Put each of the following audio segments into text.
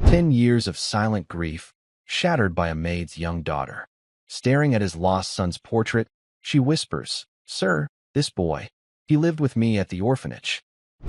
10 years of silent grief, shattered by a maid's young daughter. Staring at his lost son's portrait, she whispers, "Sir, this boy. He lived with me at the orphanage."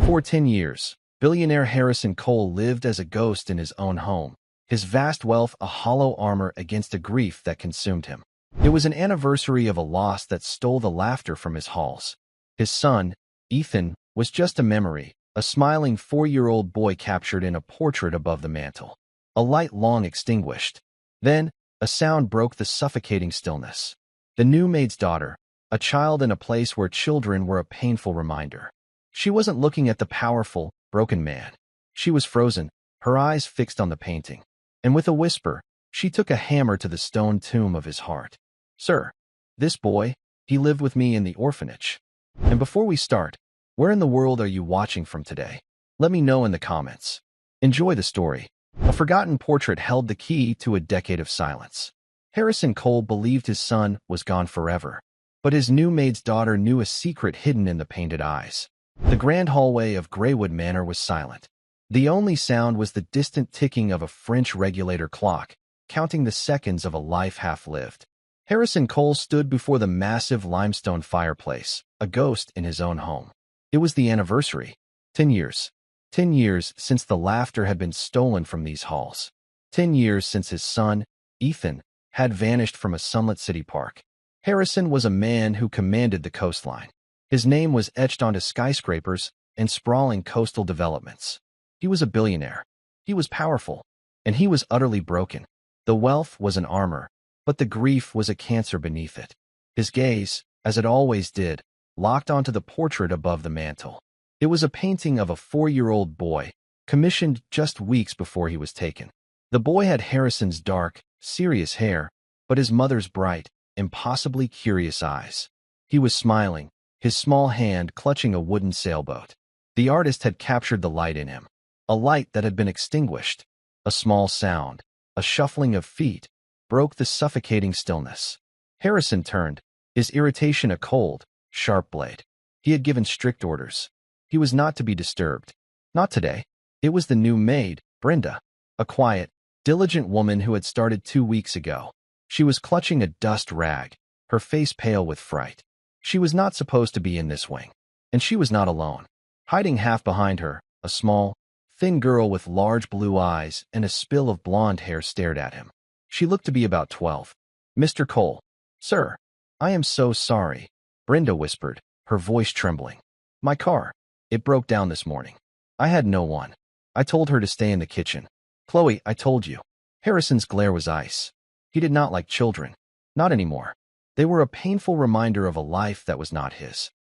For 10 years, billionaire Harrison Cole lived as a ghost in his own home, his vast wealth a hollow armor against a grief that consumed him. It was an anniversary of a loss that stole the laughter from his halls. His son, Ethan, was just a memory, a smiling 4-year-old boy captured in a portrait above the mantel. A light long extinguished. Then, a sound broke the suffocating stillness. The new maid's daughter, a child in a place where children were a painful reminder. She wasn't looking at the powerful, broken man. She was frozen, her eyes fixed on the painting. And with a whisper, she took a hammer to the stone tomb of his heart. "Sir, this boy, he lived with me in the orphanage." And before we start, where in the world are you watching from today? Let me know in the comments. Enjoy the story. A forgotten portrait held the key to a decade of silence. Harrison Cole believed his son was gone forever, but his new maid's daughter knew a secret hidden in the painted eyes. The grand hallway of Greywood Manor was silent. The only sound was the distant ticking of a French regulator clock, counting the seconds of a life half-lived. Harrison Cole stood before the massive limestone fireplace, a ghost in his own home. It was the anniversary. 10 years. 10 years since the laughter had been stolen from these halls. 10 years since his son, Ethan, had vanished from a sunlit city park. Harrison was a man who commanded the coastline. His name was etched onto skyscrapers and sprawling coastal developments. He was a billionaire. He was powerful. And he was utterly broken. The wealth was an armor, but the grief was a cancer beneath it. His gaze, as it always did, locked onto the portrait above the mantel. It was a painting of a 4-year-old boy, commissioned just weeks before he was taken. The boy had Harrison's dark, serious hair, but his mother's bright, impossibly curious eyes. He was smiling, his small hand clutching a wooden sailboat. The artist had captured the light in him, a light that had been extinguished. A small sound, a shuffling of feet, broke the suffocating stillness. Harrison turned, his irritation a cold, sharp blade. He had given strict orders. He was not to be disturbed. Not today. It was the new maid, Brenda, a quiet, diligent woman who had started 2 weeks ago. She was clutching a dust rag, her face pale with fright. She was not supposed to be in this wing. And she was not alone. Hiding half behind her, a small, thin girl with large blue eyes and a spill of blonde hair stared at him. She looked to be about 12. "Mr. Cole." "Sir, I am so sorry," Brenda whispered, her voice trembling. "My car. It broke down this morning. I had no one. I told her to stay in the kitchen." "Chloe, I told you." Harrison's glare was ice. He did not like children. Not anymore. They were a painful reminder of a life that was not his.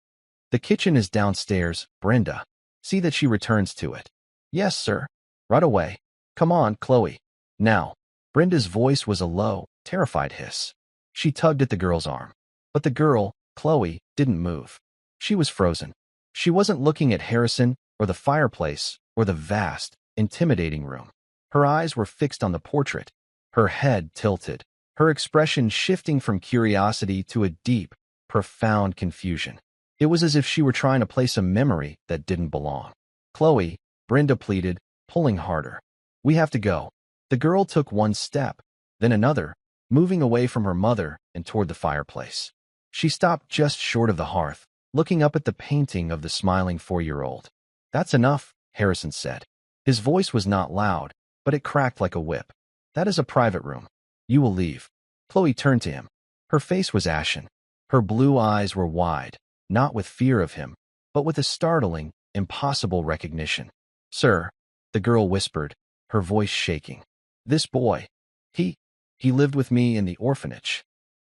"The kitchen is downstairs, Brenda. See that she returns to it." "Yes, sir. Right away. Come on, Chloe. Now." Brenda's voice was a low, terrified hiss. She tugged at the girl's arm. But the girl, Chloe, didn't move. She was frozen. She wasn't looking at Harrison, or the fireplace, or the vast, intimidating room. Her eyes were fixed on the portrait, her head tilted, her expression shifting from curiosity to a deep, profound confusion. It was as if she were trying to place a memory that didn't belong. "Chloe," Brenda pleaded, pulling harder. "We have to go." The girl took one step, then another, moving away from her mother and toward the fireplace. She stopped just short of the hearth, looking up at the painting of the smiling 4-year-old. "That's enough," Harrison said. His voice was not loud, but it cracked like a whip. "That is a private room. You will leave." Chloe turned to him. Her face was ashen. Her blue eyes were wide, not with fear of him, but with a startling, impossible recognition. "Sir," the girl whispered, her voice shaking. "This boy, he lived with me in the orphanage."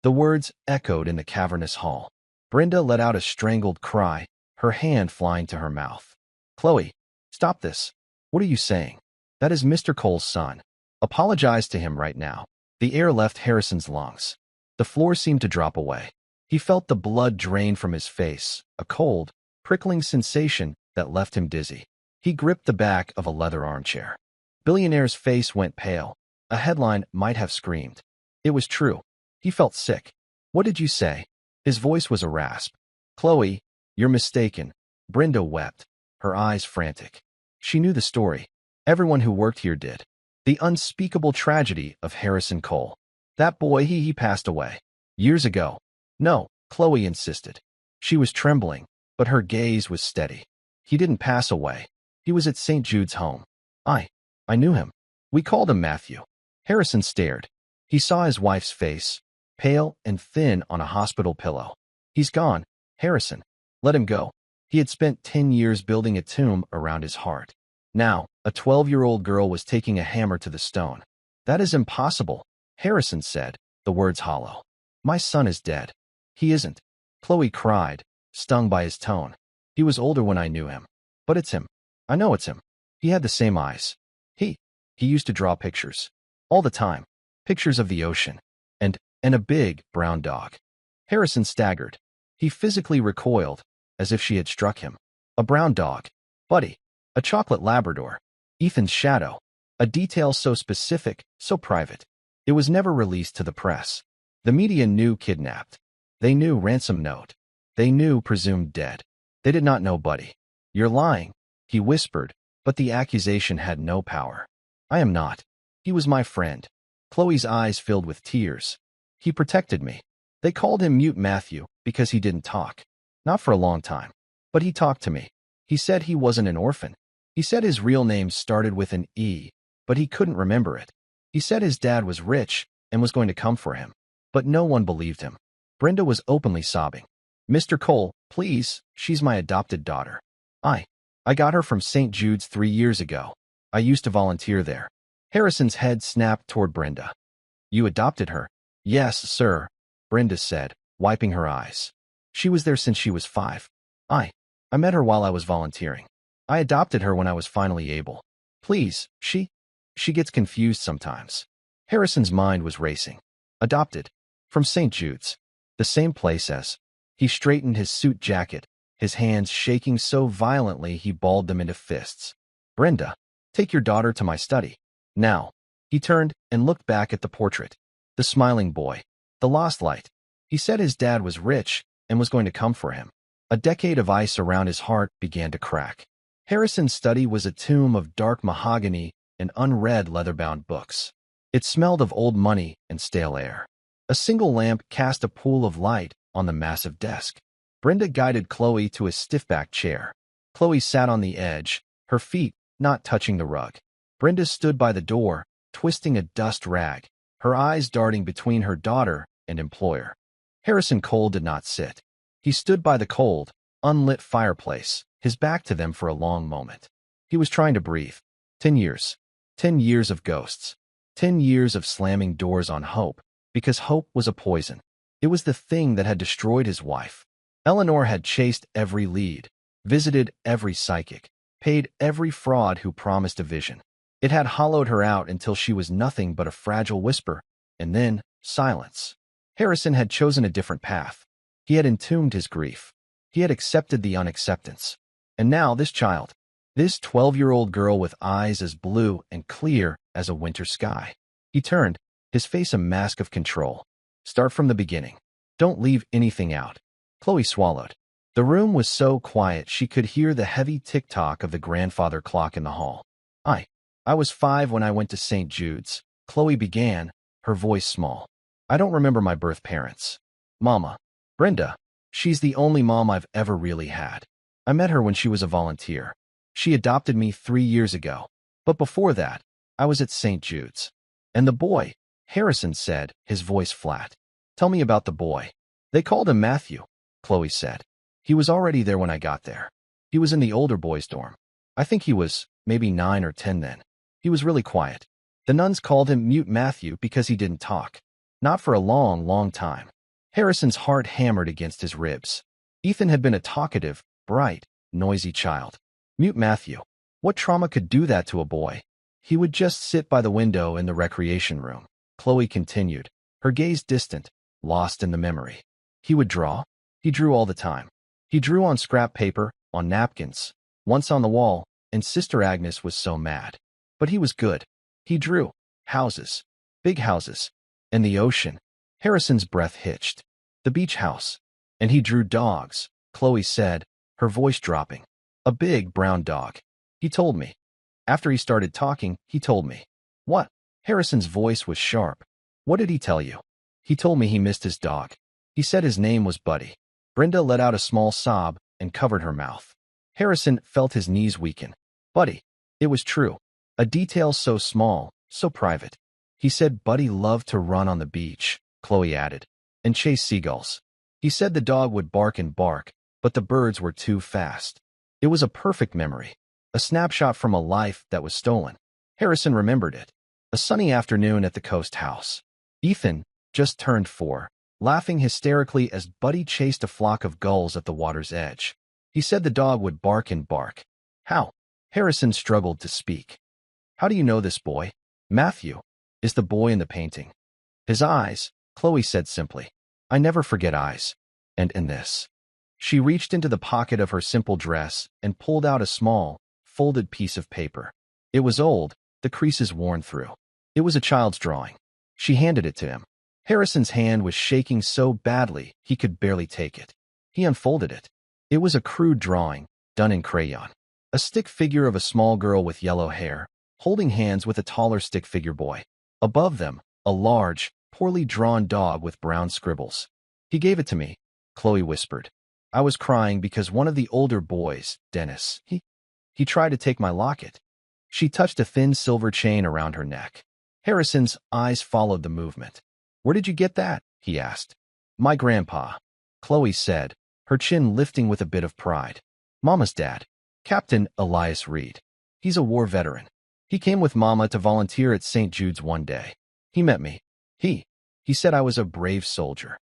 The words echoed in the cavernous hall. Brenda let out a strangled cry, her hand flying to her mouth. "Chloe, stop this. What are you saying? That is Mr. Cole's son. Apologize to him right now." The air left Harrison's lungs. The floor seemed to drop away. He felt the blood drain from his face, a cold, prickling sensation that left him dizzy. He gripped the back of a leather armchair. Billionaire's face went pale. A headline might have screamed. It was true. He felt sick. "What did you say?" His voice was a rasp. "Chloe, you're mistaken." Brenda wept, her eyes frantic. She knew the story. Everyone who worked here did. The unspeakable tragedy of Harrison Cole. That boy, he passed away. Years ago. No, Chloe insisted. She was trembling, but her gaze was steady. He didn't pass away. He was at St. Jude's home. I knew him. We called him Matthew. Harrison stared. He saw his wife's face, pale and thin on a hospital pillow. He's gone, Harrison. Let him go. He had spent 10 years building a tomb around his heart. Now, a 12-year-old girl was taking a hammer to the stone. That is impossible, Harrison said, the words hollow. My son is dead. He isn't. Chloe cried, stung by his tone. He was older when I knew him. But it's him. I know it's him. He had the same eyes. He used to draw pictures. All the time. Pictures of the ocean. And a big, brown dog. Harrison staggered. He physically recoiled, as if she had struck him. A brown dog. Buddy. A chocolate Labrador. Ethan's shadow. A detail so specific, so private. It was never released to the press. The media knew kidnapped. They knew ransom note. They knew presumed dead. They did not know Buddy. You're lying, he whispered, but the accusation had no power. I am not. He was my friend. Chloe's eyes filled with tears. He protected me. They called him Mute Matthew because he didn't talk. Not for a long time. But he talked to me. He said he wasn't an orphan. He said his real name started with an E, but he couldn't remember it. He said his dad was rich and was going to come for him. But no one believed him. Brenda was openly sobbing. Mr. Cole, please, she's my adopted daughter. I got her from St. Jude's 3 years ago. I used to volunteer there. Harrison's head snapped toward Brenda. You adopted her? Yes, sir, Brenda said, wiping her eyes. She was there since she was 5. I met her while I was volunteering. I adopted her when I was finally able. Please, she gets confused sometimes. Harrison's mind was racing. Adopted. From St. Jude's. The same place as. He straightened his suit jacket, his hands shaking so violently he balled them into fists. Brenda, take your daughter to my study. Now. He turned and looked back at the portrait. The smiling boy. The lost light. He said his dad was rich and was going to come for him. A decade of ice around his heart began to crack. Harrison's study was a tomb of dark mahogany and unread leather-bound books. It smelled of old money and stale air. A single lamp cast a pool of light on the massive desk. Brenda guided Chloe to a stiff-backed chair. Chloe sat on the edge, her feet not touching the rug. Brenda stood by the door, twisting a dust rag, her eyes darting between her daughter and employer. Harrison Cole did not sit. He stood by the cold, unlit fireplace, his back to them for a long moment. He was trying to breathe. 10 years. 10 years of ghosts. 10 years of slamming doors on hope, because hope was a poison. It was the thing that had destroyed his wife. Eleanor had chased every lead, visited every psychic, paid every fraud who promised a vision. It had hollowed her out until she was nothing but a fragile whisper, and then silence. Harrison had chosen a different path. He had entombed his grief. He had accepted the unacceptance. And now this child, this 12-year-old girl with eyes as blue and clear as a winter sky. He turned, his face a mask of control. Start from the beginning. Don't leave anything out. Chloe swallowed. The room was so quiet she could hear the heavy tick-tock of the grandfather clock in the hall. I was 5 when I went to St. Jude's, Chloe began, her voice small. I don't remember my birth parents. Mama. Brenda. She's the only mom I've ever really had. I met her when she was a volunteer. She adopted me 3 years ago. But before that, I was at St. Jude's. And the boy, Harrison said, his voice flat. Tell me about the boy. They called him Matthew, Chloe said. He was already there when I got there. He was in the older boys' dorm. I think he was maybe 9 or 10 then. He was really quiet. The nuns called him Mute Matthew because he didn't talk. Not for a long, long time. Harrison's heart hammered against his ribs. Ethan had been a talkative, bright, noisy child. Mute Matthew. What trauma could do that to a boy? He would just sit by the window in the recreation room. Chloe continued, her gaze distant, lost in the memory. He would draw. He drew all the time. He drew on scrap paper, on napkins, once on the wall, and Sister Agnes was so mad. But he was good. He drew houses, big houses, and the ocean. Harrison's breath hitched. The beach house. And he drew dogs, Chloe said, her voice dropping. A big brown dog. He told me. After he started talking, he told me. What? Harrison's voice was sharp. What did he tell you? He told me he missed his dog. He said his name was Buddy. Brenda let out a small sob and covered her mouth. Harrison felt his knees weaken. Buddy. It was true. A detail so small, so private. He said Buddy loved to run on the beach, Chloe added, and chase seagulls. He said the dog would bark and bark, but the birds were too fast. It was a perfect memory, a snapshot from a life that was stolen. Harrison remembered it. A sunny afternoon at the coast house. Ethan, just turned 4, laughing hysterically as Buddy chased a flock of gulls at the water's edge. He said the dog would bark and bark. How? Harrison struggled to speak. How do you know this boy? Matthew is the boy in the painting. His eyes, Chloe said simply. I never forget eyes. And in this. She reached into the pocket of her simple dress and pulled out a small, folded piece of paper. It was old, the creases worn through. It was a child's drawing. She handed it to him. Harrison's hand was shaking so badly he could barely take it. He unfolded it. It was a crude drawing, done in crayon. A stick figure of a small girl with yellow hair, holding hands with a taller stick figure boy. Above them, a large, poorly drawn dog with brown scribbles. He gave it to me, Chloe whispered. I was crying because one of the older boys, Dennis, he tried to take my locket. She touched a thin silver chain around her neck. Harrison's eyes followed the movement. Where did you get that? He asked. My grandpa, Chloe said, her chin lifting with a bit of pride. Mama's dad, Captain Elias Reed. He's a war veteran. He came with Mama to volunteer at St. Jude's one day. He met me. He said I was a brave soldier.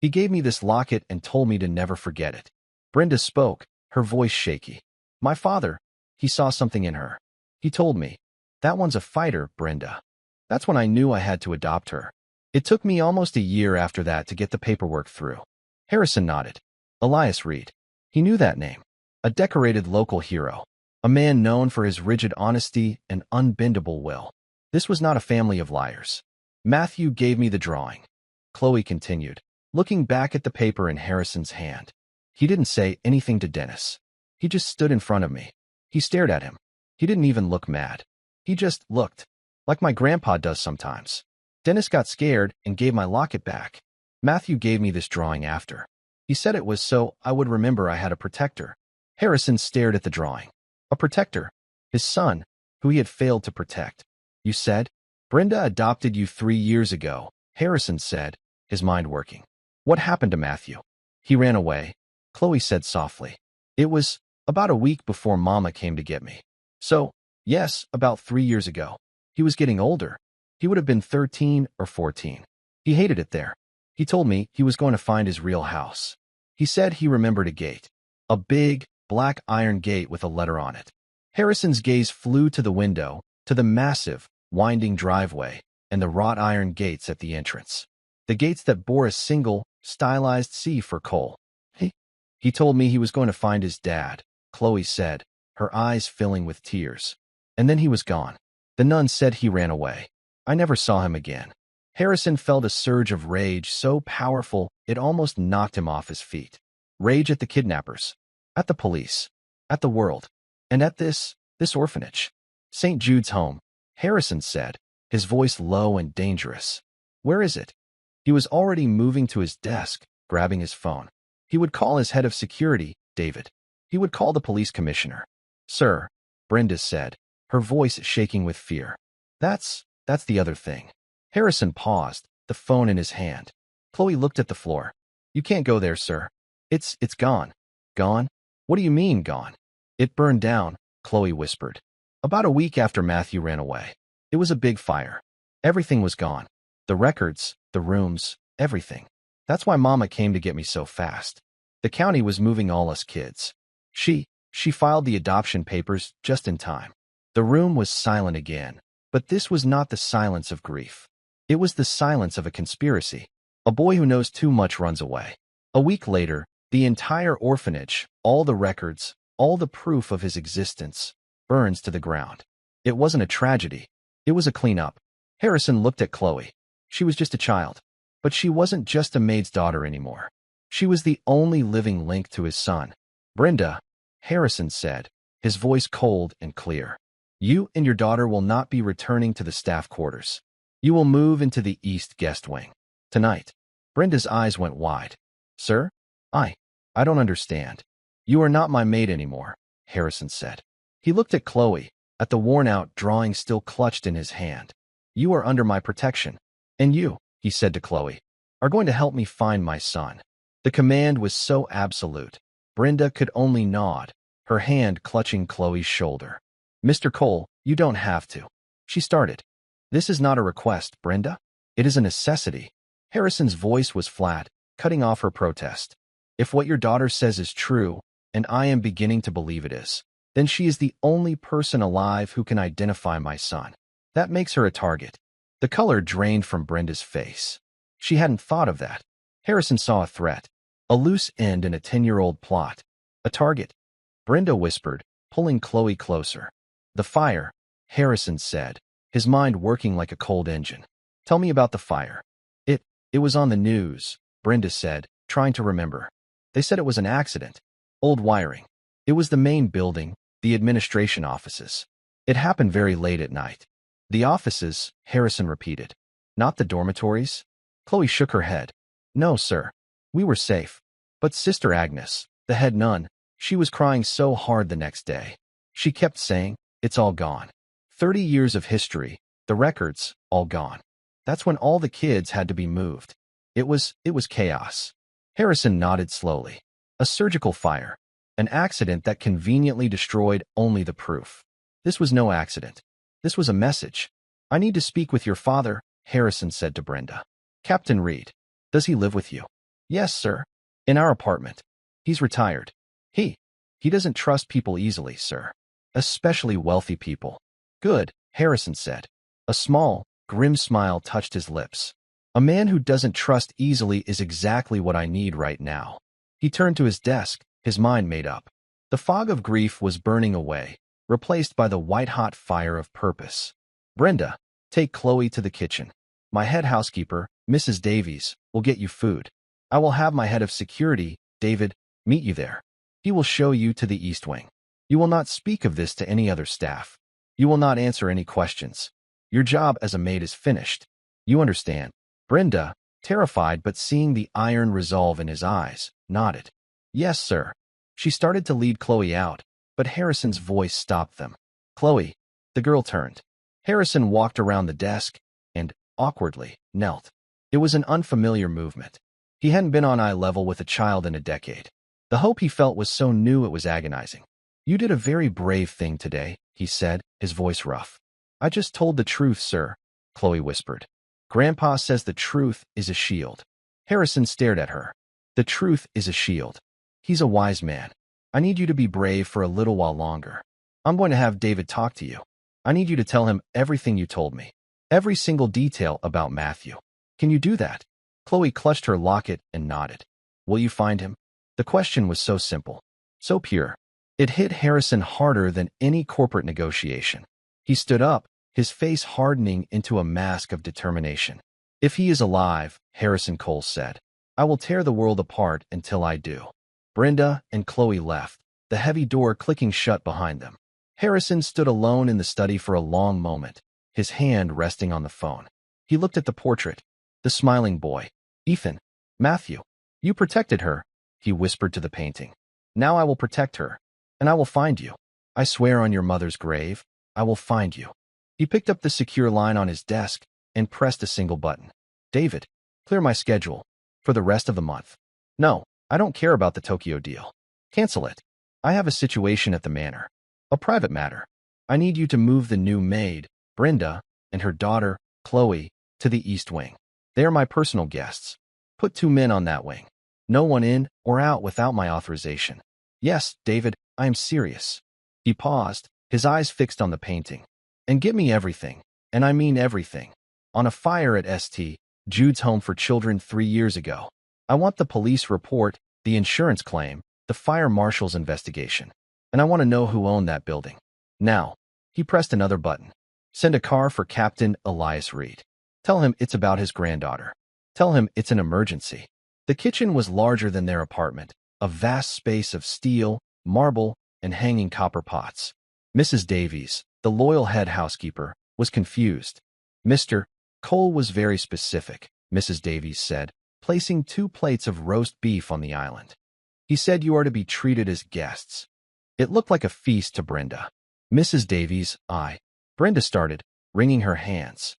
He gave me this locket and told me to never forget it. Brenda spoke, her voice shaky. My father, he saw something in her. He told me, that one's a fighter, Brenda. That's when I knew I had to adopt her. It took me almost a year after that to get the paperwork through. Harrison nodded. Elias Reed. He knew that name. A decorated local hero. A man known for his rigid honesty and unbendable will. This was not a family of liars. Matthew gave me the drawing. Chloe continued, looking back at the paper in Harrison's hand. He didn't say anything to Dennis. He just stood in front of me. He stared at him. He didn't even look mad. He just looked, like my grandpa does sometimes. Dennis got scared and gave my locket back. Matthew gave me this drawing after. He said it was so I would remember I had a protector. Harrison stared at the drawing. A protector. His son, who he had failed to protect. You said? Brenda adopted you 3 years ago, Harrison said, his mind working. What happened to Matthew? He ran away, Chloe said softly. It was about a week before Mama came to get me. So, yes, about 3 years ago. He was getting older. He would have been 13 or 14. He hated it there. He told me he was going to find his real house. He said he remembered a gate. A big, black iron gate with a letter on it. Harrison's gaze flew to the window, to the massive, winding driveway, and the wrought iron gates at the entrance. The gates that bore a single, stylized C for coal. He told me he was going to find his dad, Chloe said, her eyes filling with tears. And then he was gone. The nun said he ran away. I never saw him again. Harrison felt a surge of rage so powerful it almost knocked him off his feet. Rage at the kidnappers, at the police, at the world, and at this orphanage. St. Jude's home, Harrison said, his voice low and dangerous. Where is it? He was already moving to his desk, grabbing his phone. He would call his head of security, David. He would call the police commissioner. Sir, Brenda said, her voice shaking with fear. That's the other thing. Harrison paused, the phone in his hand. Chloe looked at the floor. You can't go there, sir. It's gone. Gone? What do you mean, gone? It burned down, Chloe whispered. About a week after Matthew ran away. It was a big fire. Everything was gone. The records, the rooms, everything. That's why Mama came to get me so fast. The county was moving all us kids. She filed the adoption papers just in time. The room was silent again, but this was not the silence of grief. It was the silence of a conspiracy. A boy who knows too much runs away. A week later, the entire orphanage, all the records, all the proof of his existence, burns to the ground. It wasn't a tragedy. It was a cleanup. Harrison looked at Chloe. She was just a child. But she wasn't just a maid's daughter anymore. She was the only living link to his son. Brenda, Harrison said, his voice cold and clear. You and your daughter will not be returning to the staff quarters. You will move into the East Guest Wing. Tonight. Brenda's eyes went wide. Sir? I don't understand. You are not my maid anymore, Harrison said. He looked at Chloe, at the worn-out drawing still clutched in his hand. You are under my protection. And you, he said to Chloe, are going to help me find my son. The command was so absolute. Brenda could only nod, her hand clutching Chloe's shoulder. Mr. Cole, you don't have to. She started. This is not a request, Brenda. It is a necessity. Harrison's voice was flat, cutting off her protest. If what your daughter says is true, and I am beginning to believe it is, then she is the only person alive who can identify my son. That makes her a target. The color drained from Brenda's face. She hadn't thought of that. Harrison saw a threat, a loose end in a 10-year-old plot. A target. Brenda whispered, pulling Chloe closer. The fire, Harrison said, his mind working like a cold engine. Tell me about the fire. It was on the news, Brenda said, trying to remember. They said it was an accident. Old wiring. It was the main building, the administration offices. It happened very late at night. The offices, Harrison repeated. Not the dormitories? Chloe shook her head. No, sir. We were safe. But Sister Agnes, the head nun, she was crying so hard the next day. She kept saying, it's all gone. 30 years of history, the records, all gone. That's when all the kids had to be moved. It was chaos. Harrison nodded slowly. A surgical fire. An accident that conveniently destroyed only the proof. This was no accident. This was a message. I need to speak with your father, Harrison said to Brenda. Captain Reed. Does he live with you? Yes, sir. In our apartment. He's retired. He doesn't trust people easily, sir. Especially wealthy people. Good, Harrison said. A small, grim smile touched his lips. A man who doesn't trust easily is exactly what I need right now. He turned to his desk, his mind made up. The fog of grief was burning away, replaced by the white-hot fire of purpose. Brenda, take Chloe to the kitchen. My head housekeeper, Mrs. Davies, will get you food. I will have my head of security, David, meet you there. He will show you to the East Wing. You will not speak of this to any other staff. You will not answer any questions. Your job as a maid is finished. You understand. Brenda, terrified but seeing the iron resolve in his eyes, nodded. Yes, sir. She started to lead Chloe out, but Harrison's voice stopped them. Chloe. The girl turned. Harrison walked around the desk and, awkwardly, knelt. It was an unfamiliar movement. He hadn't been on eye level with a child in a decade. The hope he felt was so new it was agonizing. You did a very brave thing today, he said, his voice rough. I just told the truth, sir, Chloe whispered. Grandpa says the truth is a shield. Harrison stared at her. The truth is a shield. He's a wise man. I need you to be brave for a little while longer. I'm going to have David talk to you. I need you to tell him everything you told me. Every single detail about Matthew. Can you do that? Chloe clutched her locket and nodded. Will you find him? The question was so simple, so pure. It hit Harrison harder than any corporate negotiation. He stood up, his face hardening into a mask of determination. If he is alive, Harrison Cole said, I will tear the world apart until I do. Brenda and Chloe left, the heavy door clicking shut behind them. Harrison stood alone in the study for a long moment, his hand resting on the phone. He looked at the portrait, the smiling boy. Ethan. Matthew. You protected her, he whispered to the painting. Now I will protect her. And I will find you. I swear on your mother's grave, I will find you. He picked up the secure line on his desk and pressed a single button. David, clear my schedule. For the rest of the month. No, I don't care about the Tokyo deal. Cancel it. I have a situation at the manor. A private matter. I need you to move the new maid, Brenda, and her daughter, Chloe, to the East Wing. They are my personal guests. Put 2 men on that wing. No one in or out without my authorization. Yes, David, I am serious. He paused, his eyes fixed on the painting. And get me everything, and I mean everything. On a fire at St. Jude's Home for Children 3 years ago. I want the police report, the insurance claim, the fire marshal's investigation. And I want to know who owned that building. Now, he pressed another button. Send a car for Captain Elias Reed. Tell him it's about his granddaughter. Tell him it's an emergency. The kitchen was larger than their apartment, a vast space of steel, marble, and hanging copper pots. Mrs. Davies, The loyal head housekeeper was confused. Mr. Cole was very specific, Mrs. Davies said, placing 2 plates of roast beef on the island. He said you are to be treated as guests. It looked like a feast to Brenda. Mrs. Davies, Brenda started, wringing her hands.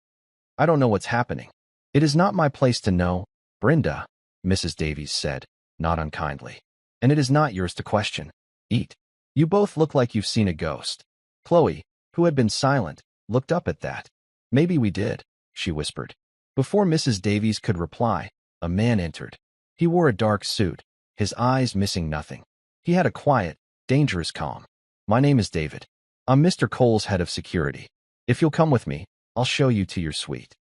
I don't know what's happening. It is not my place to know, Brenda, Mrs. Davies said, not unkindly. And it is not yours to question. Eat. You both look like you've seen a ghost. Chloe, who had been silent, looked up at that. Maybe we did, she whispered. Before Mrs. Davies could reply, a man entered. He wore a dark suit, his eyes missing nothing. He had a quiet, dangerous calm. My name is David. I'm Mr. Cole's head of security. If you'll come with me, I'll show you to your suite.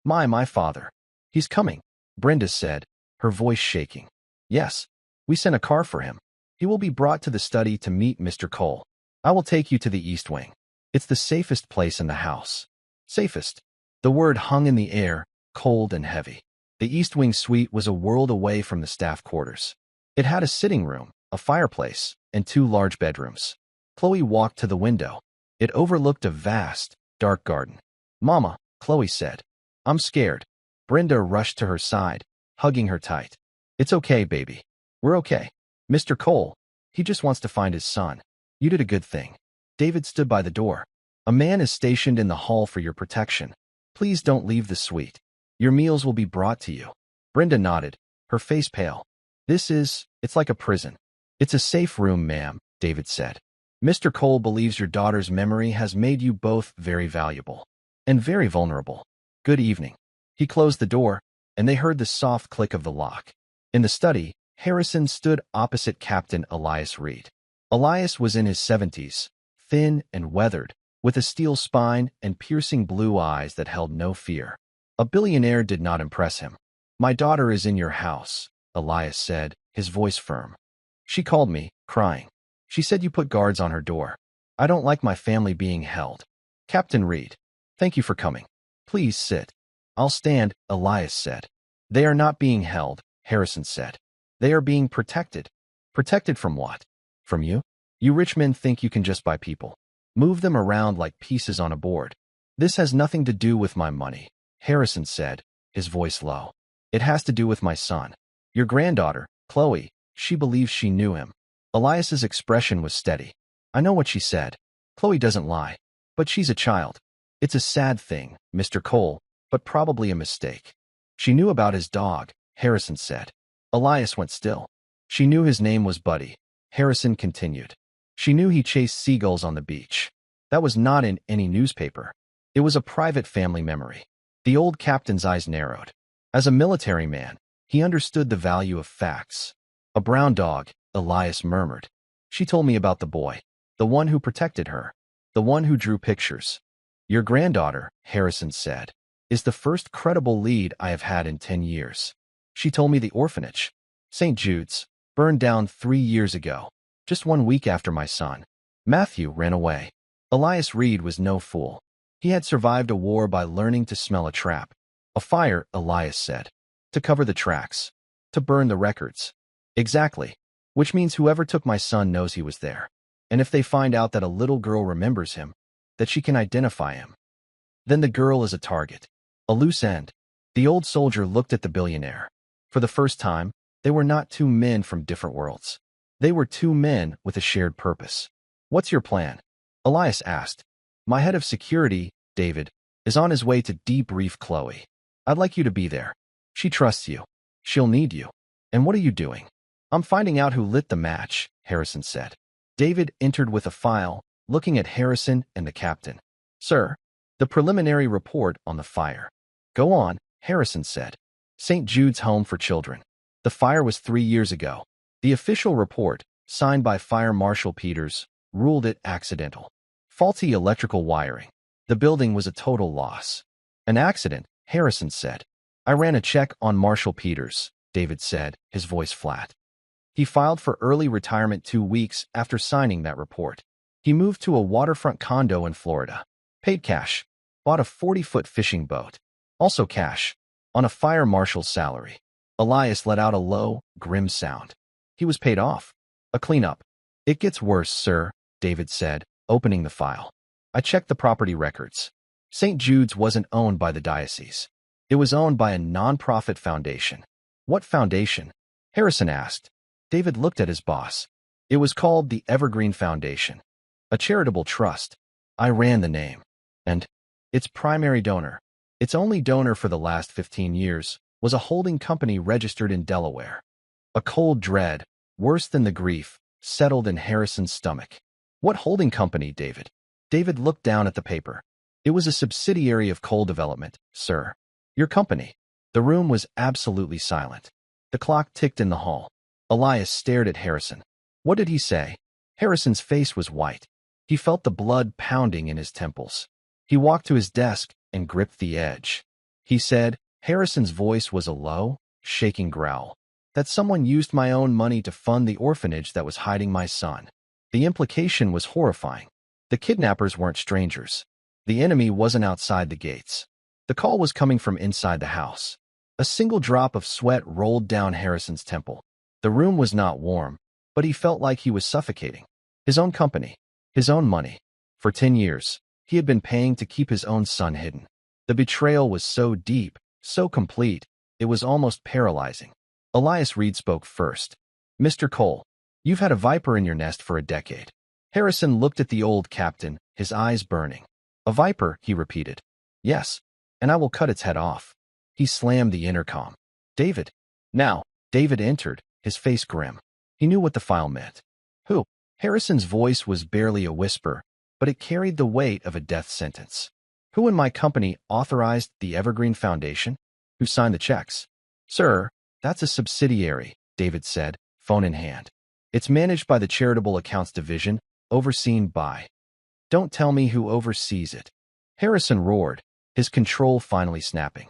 My father. He's coming, Brenda said, her voice shaking. Yes, we sent a car for him. He will be brought to the study to meet Mr. Cole. I will take you to the East Wing. It's the safest place in the house. Safest. The word hung in the air, cold and heavy. The East Wing suite was a world away from the staff quarters. It had a sitting room, a fireplace, and 2 large bedrooms. Chloe walked to the window. It overlooked a vast, dark garden. Mama, Chloe said. I'm scared. Brenda rushed to her side, hugging her tight. It's okay, baby. We're okay. Mr. Cole, he just wants to find his son. You did a good thing. David stood by the door. A man is stationed in the hall for your protection. Please don't leave the suite. Your meals will be brought to you. Brenda nodded, her face pale. It's like a prison. It's a safe room, ma'am, David said. Mr. Cole believes your daughter's memory has made you both very valuable and very vulnerable. Good evening. He closed the door, and they heard the soft click of the lock. In the study, Harrison stood opposite Captain Elias Reed. Elias was in his 70s, thin and weathered, with a steel spine and piercing blue eyes that held no fear. A billionaire did not impress him. My daughter is in your house, Elias said, his voice firm. She called me, crying. She said you put guards on her door. I don't like my family being held. Captain Reed, thank you for coming. Please sit. I'll stand, Elias said. They are not being held, Harrison said. They are being protected. Protected from what? From you? You rich men think you can just buy people. Move them around like pieces on a board. This has nothing to do with my money, Harrison said, his voice low. It has to do with my son. Your granddaughter, Chloe, she believes she knew him. Elias's expression was steady. I know what she said. Chloe doesn't lie. But she's a child. It's a sad thing, Mr. Cole, but probably a mistake. She knew about his dog, Harrison said. Elias went still. She knew his name was Buddy. Harrison continued. She knew he chased seagulls on the beach. That was not in any newspaper. It was a private family memory. The old captain's eyes narrowed. As a military man, he understood the value of facts. A brown dog, Elias murmured. She told me about the boy, the one who protected her, the one who drew pictures. Your granddaughter, Harrison said, is the first credible lead I have had in 10 years. She told me the orphanage, St. Jude's, burned down 3 years ago, just 1 week after my son, Matthew, ran away. Elias Reed was no fool. He had survived a war by learning to smell a trap. A fire, Elias said. To cover the tracks. To burn the records. Exactly. Which means whoever took my son knows he was there. And if they find out that a little girl remembers him, that she can identify him, then the girl is a target. A loose end. The old soldier looked at the billionaire. For the first time, they were not 2 men from different worlds. They were 2 men with a shared purpose. What's your plan? Elias asked. My head of security, David, is on his way to debrief Chloe. I'd like you to be there. She trusts you. She'll need you. And what are you doing? I'm finding out who lit the match, Harrison said. David entered with a file, looking at Harrison and the captain. Sir, the preliminary report on the fire. Go on, Harrison said. St. Jude's Home for Children. The fire was 3 years ago. The official report, signed by Fire Marshal Peters, ruled it accidental. Faulty electrical wiring. The building was a total loss. An accident, Harrison said. I ran a check on Marshal Peters, David said, his voice flat. He filed for early retirement 2 weeks after signing that report. He moved to a waterfront condo in Florida. Paid cash. Bought a 40-foot fishing boat. Also cash. On a fire marshal's salary. Elias let out a low, grim sound. He was paid off. A cleanup. It gets worse, sir, David said, opening the file. I checked the property records. St. Jude's wasn't owned by the diocese. It was owned by a non-profit foundation. What foundation? Harrison asked. David looked at his boss. It was called the Evergreen Foundation, a charitable trust. I ran the name. And its primary donor, its only donor for the last 15 years, was a holding company registered in Delaware. A cold dread, worse than the grief, settled in Harrison's stomach. What holding company, David? David looked down at the paper. It was a subsidiary of Coal Development, sir. Your company. The room was absolutely silent. The clock ticked in the hall. Elias stared at Harrison. What did he say? Harrison's face was white. He felt the blood pounding in his temples. He walked to his desk and gripped the edge. He said, Harrison's voice was a low, shaking growl, that someone used my own money to fund the orphanage that was hiding my son. The implication was horrifying. The kidnappers weren't strangers. The enemy wasn't outside the gates. The call was coming from inside the house. A single drop of sweat rolled down Harrison's temple. The room was not warm, but he felt like he was suffocating. His own company, his own money. For 10 years, he had been paying to keep his own son hidden. The betrayal was so deep, so complete, it was almost paralyzing. Elias Reed spoke first. Mr. Cole, you've had a viper in your nest for a decade. Harrison looked at the old captain, his eyes burning. A viper, he repeated. Yes, and I will cut its head off. He slammed the intercom. David. Now, David entered, his face grim. He knew what the file meant. Who? Harrison's voice was barely a whisper, but it carried the weight of a death sentence. Who in my company authorized the Evergreen Foundation? Who signed the checks? Sir, that's a subsidiary, David said, phone in hand. It's managed by the Charitable Accounts Division, overseen by. Don't tell me who oversees it. Harrison roared, his control finally snapping.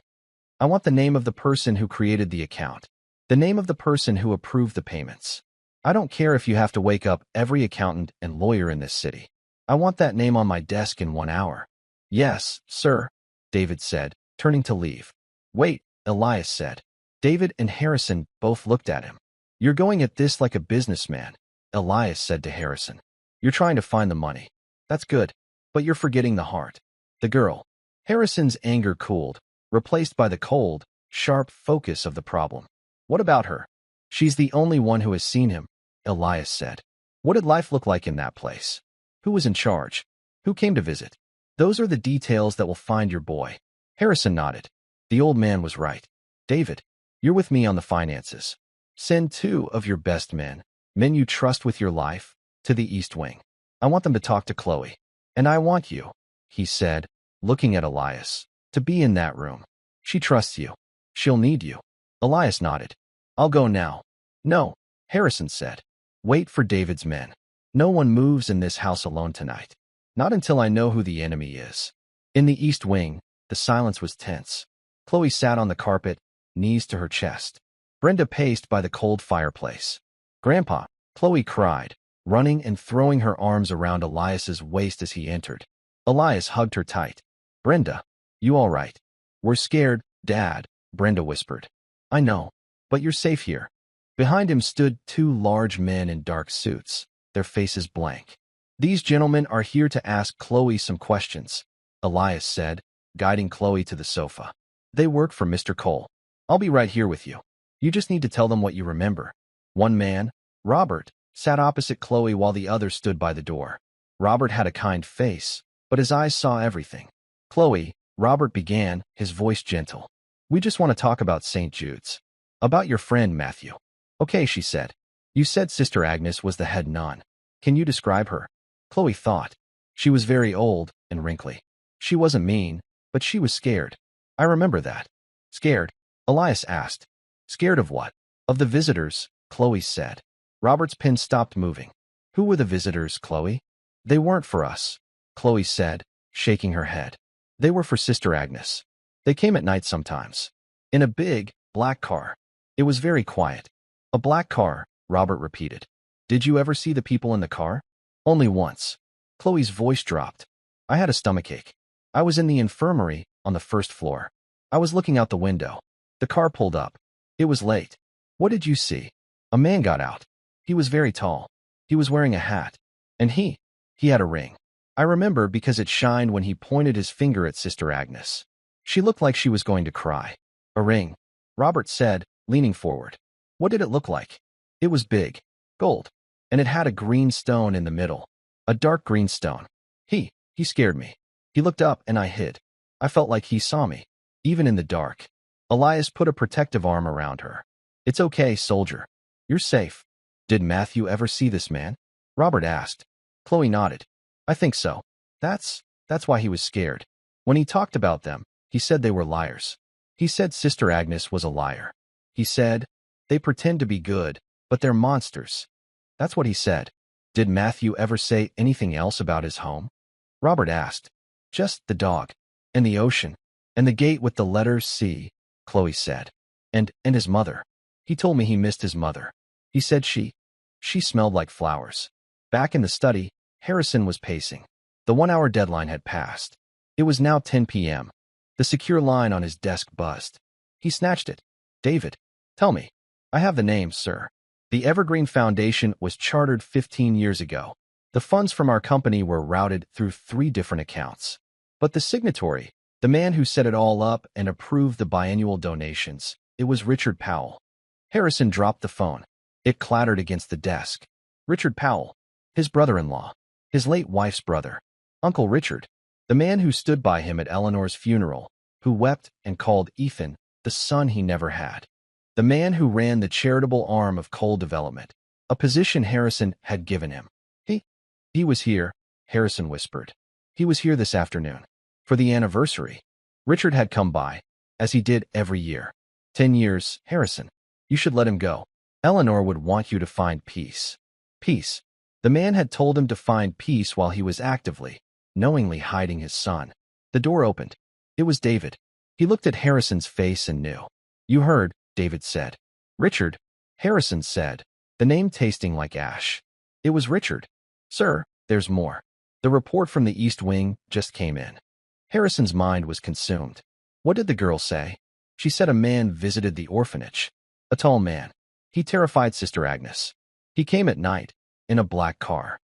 I want the name of the person who created the account. The name of the person who approved the payments. I don't care if you have to wake up every accountant and lawyer in this city. I want that name on my desk in 1 hour. Yes, sir, David said, turning to leave. Wait, Elias said. David and Harrison both looked at him. You're going at this like a businessman, Elias said to Harrison. You're trying to find the money. That's good, but you're forgetting the heart. The girl. Harrison's anger cooled, replaced by the cold, sharp focus of the problem. What about her? She's the only one who has seen him, Elias said. What did life look like in that place? Who was in charge? Who came to visit? Those are the details that will find your boy. Harrison nodded. The old man was right. David, you're with me on the finances. Send 2 of your best men you trust with your life, to the East Wing. I want them to talk to Chloe. And I want you, he said, looking at Elias, to be in that room. She trusts you. She'll need you. Elias nodded. I'll go now. No, Harrison said. Wait for David's men. No one moves in this house alone tonight. Not until I know who the enemy is. In the East Wing, the silence was tense. Chloe sat on the carpet, knees to her chest. Brenda paced by the cold fireplace. Grandpa, Chloe cried, running and throwing her arms around Elias's waist as he entered. Elias hugged her tight. Brenda, you all right? We're scared, Dad, Brenda whispered. I know, but you're safe here. Behind him stood 2 large men in dark suits, their faces blank. These gentlemen are here to ask Chloe some questions, Elias said, guiding Chloe to the sofa. They work for Mr. Cole. I'll be right here with you. You just need to tell them what you remember. One man, Robert, sat opposite Chloe while the other stood by the door. Robert had a kind face, but his eyes saw everything. Chloe, Robert began, his voice gentle. We just want to talk about St. Jude's. About your friend, Matthew. Okay, she said. You said Sister Agnes was the head nun. Can you describe her? Chloe thought. She was very old and wrinkly. She wasn't mean, but she was scared. I remember that. Scared? Elias asked. Scared of what? Of the visitors, Chloe said. Robert's pen stopped moving. Who were the visitors, Chloe? They weren't for us, Chloe said, shaking her head. They were for Sister Agnes. They came at night sometimes. In a big, black car. It was very quiet. A black car, Robert repeated. Did you ever see the people in the car? Only once. Chloe's voice dropped. I had a stomachache. I was in the infirmary on the 1st floor. I was looking out the window. The car pulled up. It was late. What did you see? A man got out. He was very tall. He was wearing a hat. And he had a ring. I remember because it shined when he pointed his finger at Sister Agnes. She looked like she was going to cry. A ring, Robert said, leaning forward. What did it look like? It was big, gold, and it had a green stone in the middle. A dark green stone. He scared me. He looked up and I hid. I felt like he saw me, even in the dark. Elias put a protective arm around her. It's okay, soldier. You're safe. Did Matthew ever see this man? Robert asked. Chloe nodded. I think so. That's why he was scared. When he talked about them, he said they were liars. He said Sister Agnes was a liar. He said, they pretend to be good, but they're monsters. That's what he said. Did Matthew ever say anything else about his home? Robert asked. Just the dog, and the ocean, and the gate with the letters C, Chloe said. And his mother. He told me he missed his mother. He said she smelled like flowers. Back in the study, Harrison was pacing. The 1-hour deadline had passed. It was now 10 p.m. The secure line on his desk buzzed. He snatched it. David, tell me. I have the name, sir. The Evergreen Foundation was chartered 15 years ago. The funds from our company were routed through 3 different accounts. But the signatory, the man who set it all up and approved the biannual donations, it was Richard Powell. Harrison dropped the phone. It clattered against the desk. Richard Powell, his brother-in-law, his late wife's brother, Uncle Richard, the man who stood by him at Eleanor's funeral, who wept and called Ethan the son he never had, the man who ran the charitable arm of coal development, a position Harrison had given him. He was here, Harrison whispered. He was here this afternoon. For the anniversary. Richard had come by, as he did every year. 10 years, Harrison. You should let him go. Eleanor would want you to find peace. Peace. The man had told him to find peace while he was actively, knowingly hiding his son. The door opened. It was David. He looked at Harrison's face and knew. You heard, David said. Richard, Harrison said, the name tasting like ash. It was Richard. Sir, there's more. The report from the East Wing just came in. Harrison's mind was consumed. What did the girl say? She said a man visited the orphanage. A tall man. He terrified Sister Agnes. He came at night, in a black car.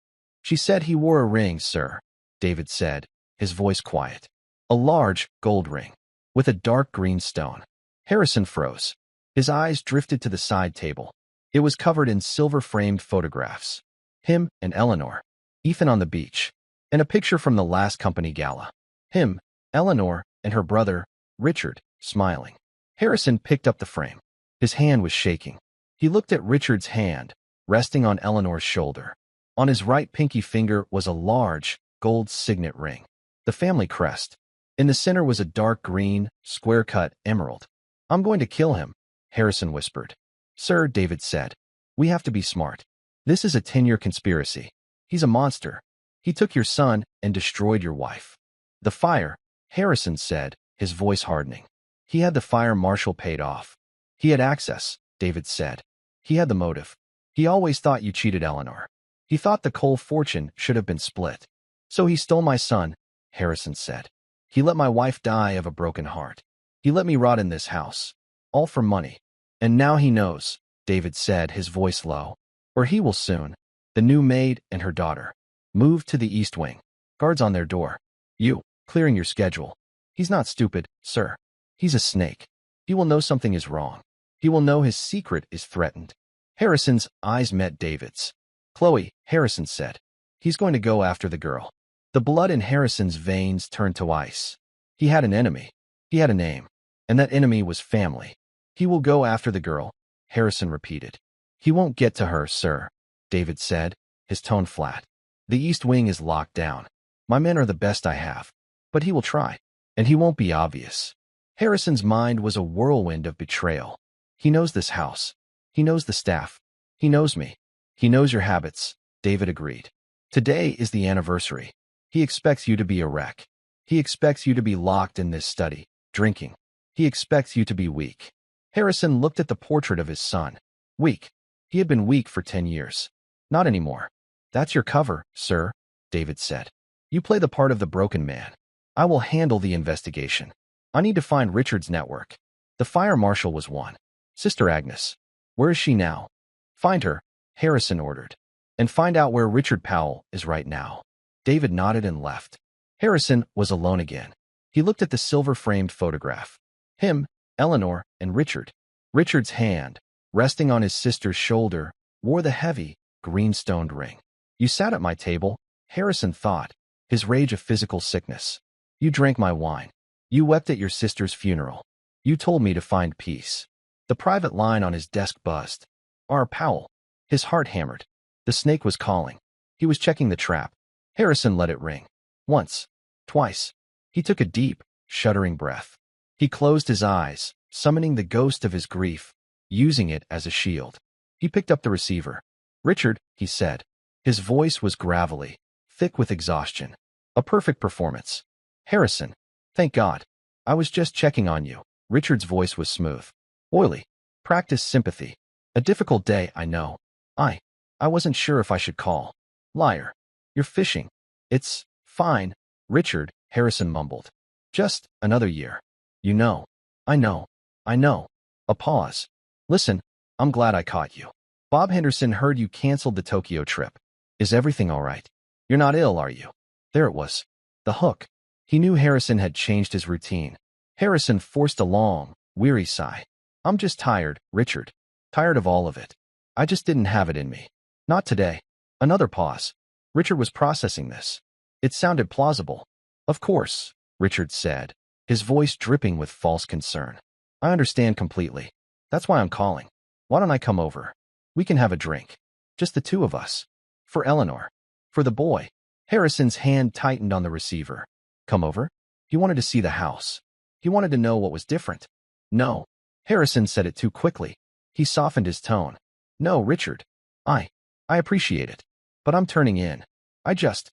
She said he wore a ring, sir, David said, his voice quiet. A large gold ring, with a dark green stone. Harrison froze. His eyes drifted to the side table. It was covered in silver-framed photographs. Him and Eleanor. Ethan on the beach. And a picture from the last company gala. Him, Eleanor, and her brother, Richard, smiling. Harrison picked up the frame. His hand was shaking. He looked at Richard's hand, resting on Eleanor's shoulder. On his right pinky finger was a large, gold signet ring. The family crest. In the center was a dark green, square-cut emerald. I'm going to kill him, Harrison whispered. Sir, David said. We have to be smart. This is a 10-year conspiracy. He's a monster. He took your son and destroyed your wife. The fire, Harrison said, his voice hardening. He had the fire marshal paid off. He had access, David said. He had the motive. He always thought you cheated Eleanor. He thought the coal fortune should have been split. So he stole my son, Harrison said. He let my wife die of a broken heart. He let me rot in this house. All for money. And now he knows, David said, his voice low. Or he will soon. The new maid and her daughter. Moved to the East Wing. Guards on their door. You, clearing your schedule. He's not stupid, sir. He's a snake. He will know something is wrong. He will know his secret is threatened. Harrison's eyes met David's. Chloe, Harrison said. He's going to go after the girl. The blood in Harrison's veins turned to ice. He had an enemy. He had a name. And that enemy was family. He will go after the girl, Harrison repeated. He won't get to her, sir, David said, his tone flat. The East Wing is locked down. My men are the best I have. But he will try. And he won't be obvious. Harrison's mind was a whirlwind of betrayal. He knows this house. He knows the staff. He knows me. He knows your habits, David agreed. Today is the anniversary. He expects you to be a wreck. He expects you to be locked in this study, drinking. He expects you to be weak. Harrison looked at the portrait of his son. Weak. He had been weak for 10 years. Not anymore. That's your cover, sir, David said. You play the part of the broken man. I will handle the investigation. I need to find Richard's network. The fire marshal was one. Sister Agnes. Where is she now? Find her, Harrison ordered. And find out where Richard Powell is right now. David nodded and left. Harrison was alone again. He looked at the silver-framed photograph. Him, Eleanor, and Richard. Richard's hand, resting on his sister's shoulder, wore the heavy, green-stoned ring. You sat at my table, Harrison thought, his rage of physical sickness. You drank my wine. You wept at your sister's funeral. You told me to find peace. The private line on his desk buzzed. R. Powell. His heart hammered. The snake was calling. He was checking the trap. Harrison let it ring. Once. Twice. He took a deep, shuddering breath. He closed his eyes, summoning the ghost of his grief, using it as a shield. He picked up the receiver. Richard, he said. His voice was gravelly, thick with exhaustion. A perfect performance. Harrison. Thank God. I was just checking on you. Richard's voice was smooth. Oily. Practice sympathy. A difficult day, I know. I wasn't sure if I should call. Liar. You're fishing. It's fine, Richard, Harrison mumbled. Just another year. You know. I know. I know. A pause. Listen, I'm glad I caught you. Bob Henderson heard you canceled the Tokyo trip. Is everything all right? You're not ill, are you? There it was. The hook. He knew Harrison had changed his routine. Harrison forced a long, weary sigh. I'm just tired, Richard. Tired of all of it. I just didn't have it in me. Not today. Another pause. Richard was processing this. It sounded plausible. Of course, Richard said, his voice dripping with false concern. I understand completely. That's why I'm calling. Why don't I come over? We can have a drink. Just the two of us. For Eleanor. For the boy. Harrison's hand tightened on the receiver. Come over? He wanted to see the house. He wanted to know what was different. No. Harrison said it too quickly. He softened his tone. No, Richard. I appreciate it. But I'm turning in. I just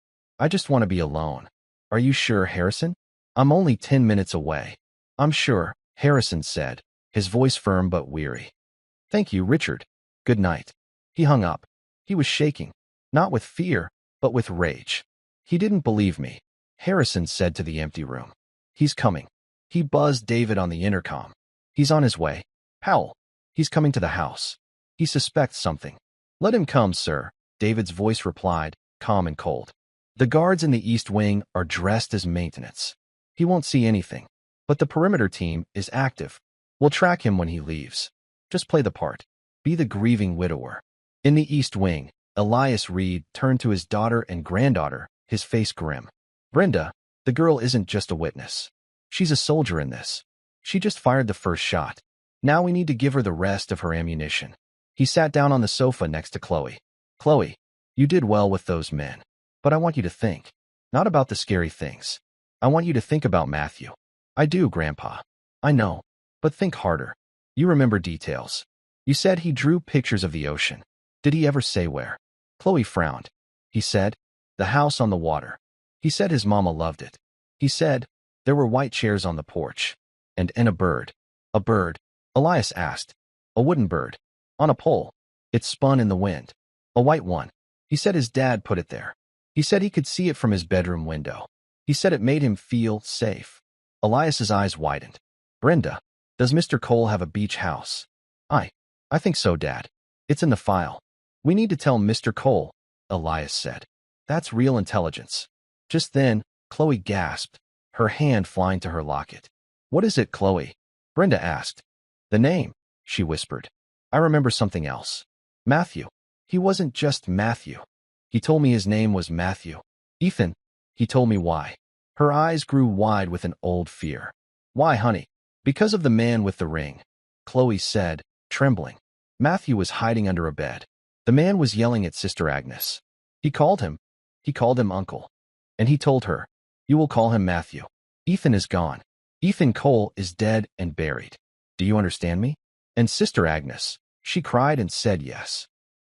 want to be alone. Are you sure, Harrison? I'm only 10 minutes away. I'm sure, Harrison said, his voice firm but weary. Thank you, Richard. Good night. He hung up. He was shaking, not with fear, but with rage. He didn't believe me, Harrison said to the empty room. He's coming. He buzzed David on the intercom. He's on his way. Powell. He's coming to the house. He suspects something. Let him come, sir, David's voice replied, calm and cold. The guards in the East Wing are dressed as maintenance. He won't see anything. But the perimeter team is active. We'll track him when he leaves. Just play the part. Be the grieving widower. In the East Wing, Elias Reed turned to his daughter and granddaughter, his face grim. Brenda, the girl isn't just a witness. She's a soldier in this. She just fired the first shot. Now we need to give her the rest of her ammunition. He sat down on the sofa next to Chloe. Chloe, you did well with those men. But I want you to think. Not about the scary things. I want you to think about Matthew. I do, Grandpa. I know. But think harder. You remember details. You said he drew pictures of the ocean. Did he ever say where? Chloe frowned. He said, the house on the water. He said his mama loved it. He said, there were white chairs on the porch. And a bird. A bird? Elias asked. A wooden bird. On a pole. It spun in the wind. A white one. He said his dad put it there. He said he could see it from his bedroom window. He said it made him feel safe. Elias's eyes widened. Brenda, does Mr. Cole have a beach house? I think so, Dad. It's in the file. We need to tell Mr. Cole, Elias said. That's real intelligence. Just then, Chloe gasped, her hand flying to her locket. What is it, Chloe? Brenda asked. The name, she whispered. I remember something else. Matthew. He wasn't just Matthew. He told me his name was Matthew. Ethan. He told me why. Her eyes grew wide with an old fear. Why, honey? Because of the man with the ring. Chloe said, trembling. Matthew was hiding under a bed. The man was yelling at Sister Agnes. He called him Uncle. And he told her, you will call him Matthew. Ethan is gone. Ethan Cole is dead and buried. Do you understand me? And Sister Agnes, she cried and said yes.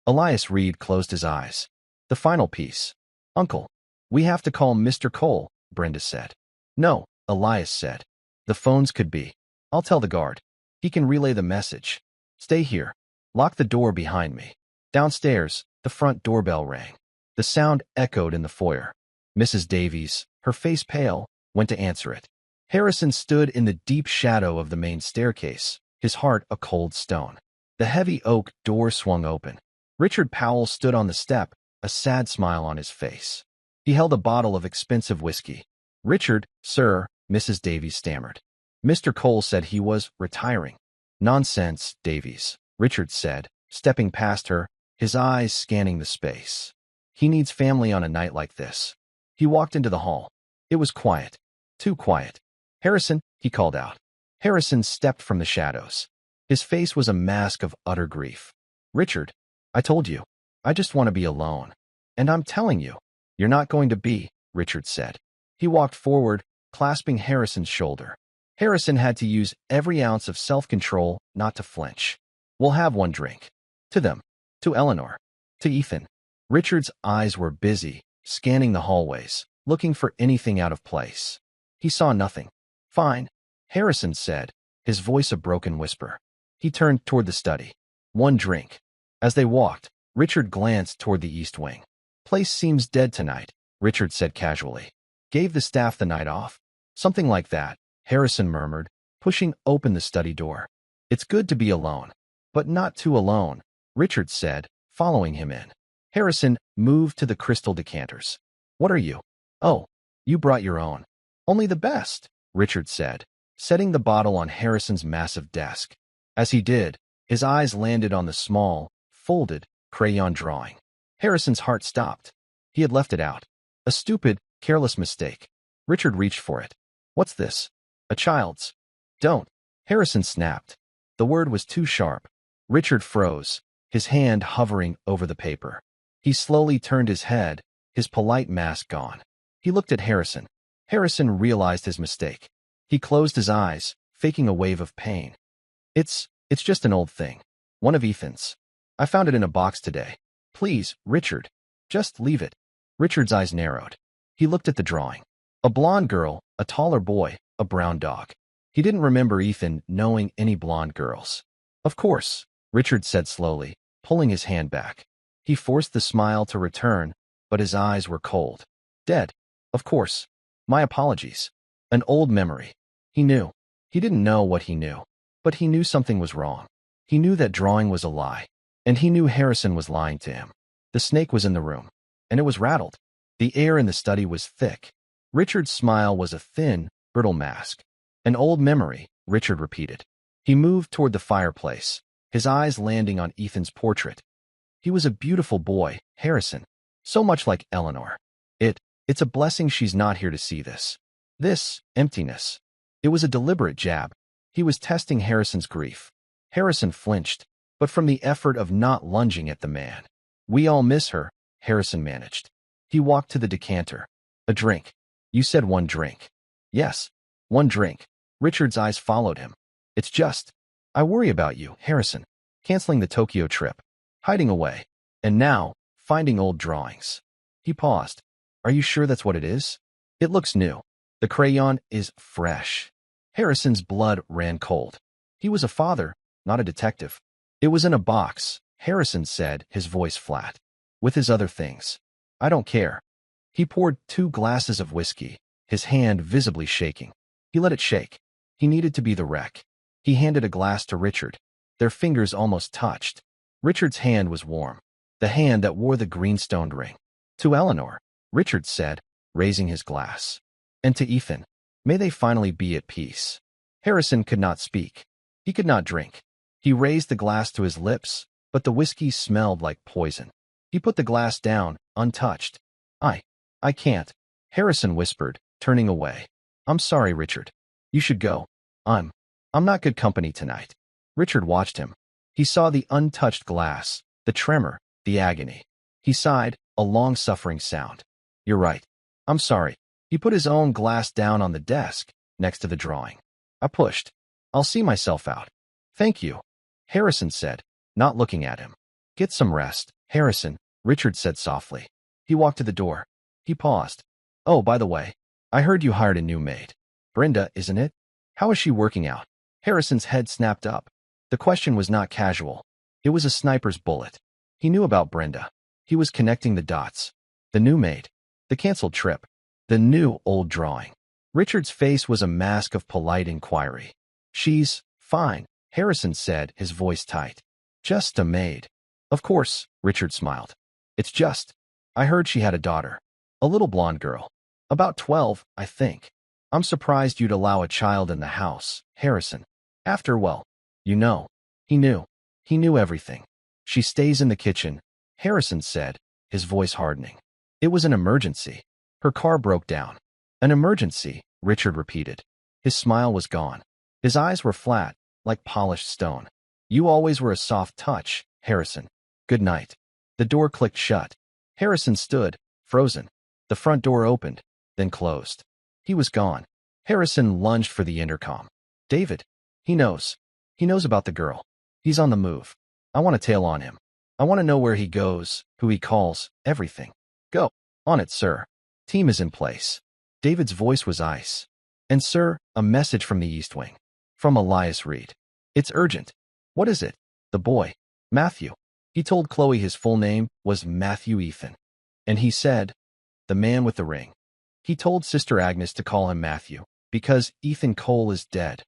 Elias Reed closed his eyes. The final piece. Uncle, we have to call Mr. Cole, Brenda said. No, Elias said. The phones could be. I'll tell the guard. He can relay the message. Stay here. Lock the door behind me. Downstairs, the front doorbell rang. The sound echoed in the foyer. Mrs. Davies, her face pale, went to answer it. Harrison stood in the deep shadow of the main staircase, his heart a cold stone. The heavy oak door swung open. Richard Powell stood on the step, a sad smile on his face. He held a bottle of expensive whiskey. Richard, sir, Mrs. Davies stammered. Mr. Cole said he was retiring. Nonsense, Davies, Richard said, stepping past her, his eyes scanning the space. He needs family on a night like this. He walked into the hall. It was quiet. Too quiet. Harrison, he called out. Harrison stepped from the shadows. His face was a mask of utter grief. Richard, I told you. I just want to be alone. And I'm telling you, you're not going to be, Richard said. He walked forward, clasping Harrison's shoulder. Harrison had to use every ounce of self-control not to flinch. We'll have one drink. To them. To Eleanor. To Ethan. Richard's eyes were busy, scanning the hallways, looking for anything out of place. He saw nothing. Fine, Harrison said, his voice a broken whisper. He turned toward the study. One drink. As they walked, Richard glanced toward the east wing. Place seems dead tonight, Richard said casually. Gave the staff the night off? Something like that, Harrison murmured, pushing open the study door. It's good to be alone. But not too alone, Richard said, following him in. Harrison moved to the crystal decanters. What are you? Oh, you brought your own. Only the best, Richard said, setting the bottle on Harrison's massive desk. As he did, his eyes landed on the small, folded, crayon drawing. Harrison's heart stopped. He had left it out. A stupid, careless mistake. Richard reached for it. What's this? A child's. Don't. Harrison snapped. The word was too sharp. Richard froze, his hand hovering over the paper. He slowly turned his head, his polite mask gone. He looked at Harrison. Harrison realized his mistake. He closed his eyes, faking a wave of pain. It's just an old thing. One of Ethan's. I found it in a box today. Please, Richard. Just leave it. Richard's eyes narrowed. He looked at the drawing. A blonde girl, a taller boy, a brown dog. He didn't remember Ethan knowing any blonde girls. Of course, Richard said slowly, pulling his hand back. He forced the smile to return, but his eyes were cold. Dead. Of course. My apologies. An old memory. He knew. He didn't know what he knew, but he knew something was wrong. He knew that drawing was a lie, and he knew Harrison was lying to him. The snake was in the room, and it was rattled. The air in the study was thick. Richard's smile was a thin, brittle mask. An old memory, Richard repeated. He moved toward the fireplace, his eyes landing on Ethan's portrait. He was a beautiful boy, Harrison, so much like Eleanor. It's a blessing she's not here to see this. This emptiness. It was a deliberate jab. He was testing Harrison's grief. Harrison flinched, but from the effort of not lunging at the man. We all miss her, Harrison managed. He walked to the decanter. A drink. You said one drink. Yes, one drink. Richard's eyes followed him. It's just, I worry about you, Harrison. Canceling the Tokyo trip. Hiding away. And now, finding old drawings. He paused. Are you sure that's what it is? It looks new. The crayon is fresh. Harrison's blood ran cold. He was a father, not a detective. It was in a box, Harrison said, his voice flat. With his other things. I don't care. He poured 2 glasses of whiskey, his hand visibly shaking. He let it shake. He needed to be the wreck. He handed a glass to Richard. Their fingers almost touched. Richard's hand was warm, the hand that wore the green-stoned ring. To Eleanor, Richard said, raising his glass. And to Ethan, may they finally be at peace. Harrison could not speak. He could not drink. He raised the glass to his lips, but the whiskey smelled like poison. He put the glass down, untouched. I can't, Harrison whispered, turning away. I'm sorry, Richard. You should go. I'm not good company tonight. Richard watched him. He saw the untouched glass, the tremor, the agony. He sighed, a long-suffering sound. You're right. I'm sorry. He put his own glass down on the desk, next to the drawing. I pushed. I'll see myself out. Thank you, Harrison said, not looking at him. Get some rest, Harrison, Richard said softly. He walked to the door. He paused. Oh, by the way, I heard you hired a new maid. Brenda, isn't it? How is she working out? Harrison's head snapped up. The question was not casual. It was a sniper's bullet. He knew about Brenda. He was connecting the dots. The new maid. The canceled trip. The new old drawing. Richard's face was a mask of polite inquiry. She's fine, Harrison said, his voice tight. Just a maid. Of course, Richard smiled. It's just. I heard she had a daughter. A little blonde girl. About 12, I think. I'm surprised you'd allow a child in the house, Harrison. After, well, you know. He knew. He knew everything. She stays in the kitchen, Harrison said, his voice hardening. It was an emergency. Her car broke down. An emergency, Richard repeated. His smile was gone. His eyes were flat, like polished stone. You always were a soft touch, Harrison. Good night. The door clicked shut. Harrison stood, frozen. The front door opened, then closed. He was gone. Harrison lunged for the intercom. David. He knows. He knows about the girl. He's on the move. I want to tail on him. I want to know where he goes, who he calls, everything. Go. On it, sir. Team is in place. David's voice was ice. And sir, a message from the East Wing. From Elias Reed. It's urgent. What is it? The boy. Matthew. He told Chloe his full name was Matthew Ethan. And he said, the man with the ring. He told Sister Agnes to call him Matthew, because Ethan Cole is dead.